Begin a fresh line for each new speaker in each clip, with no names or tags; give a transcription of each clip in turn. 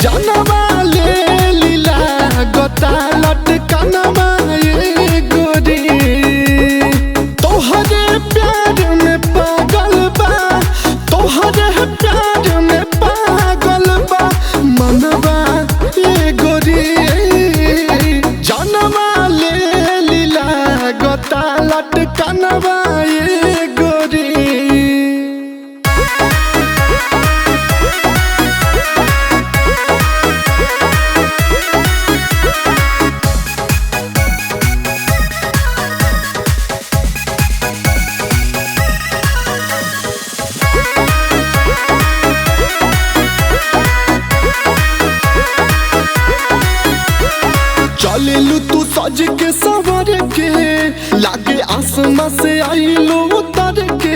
जानवा ले लीला गोता लटकनवा ये गोरी तोहरे प्यार में पागल बा तोहरे प्यार में पागल बा मनवा ये गोरी जानवा ले लीला गोता लटकनवा ये गोरी। चलेलू तू सज के सवर के लागे आसमां से आइलो उतर के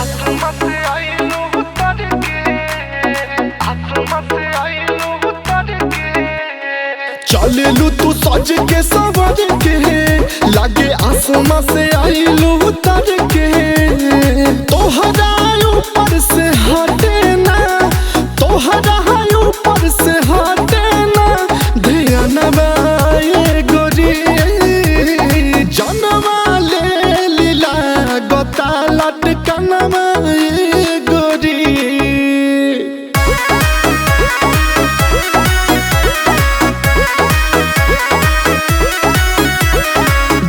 आसमां से आइलो उतर के आसमां से आइलो उतर के
चलेलू तू सज के सवर के लागे आसमां से आइलो उतर के तोहरा ऊपर से हटे ना तोहरा ऊपर से हटे ना ध्यानवा ये गोरी जानवा ले लीला गोता लटकनवा ये गोरी।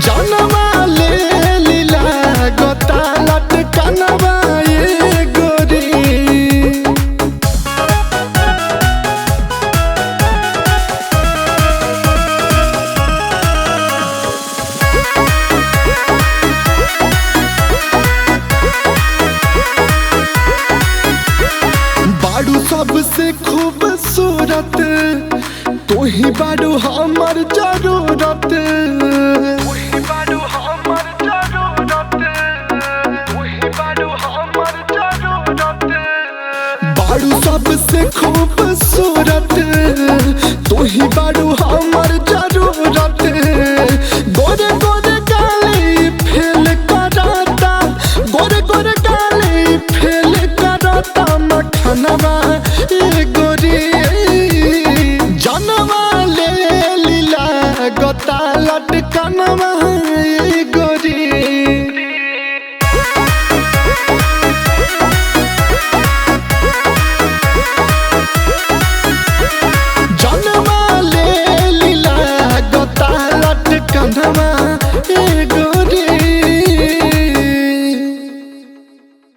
जानवा ले लीला गोता लटकनवा ये गोरी। बाड़ू सबसे खूबसूरत तू ही बाड़ू हमर जरूरत
वही बाडू हमर जरूरत वही बाडू हमर जरूरत
बाड़ू सबसे खूबसूरत तू ही बाड़ू हमर जरूरत गोरे गोरे गाली फेल कराता गोरे गोरे गाली फेल कराता मखनवा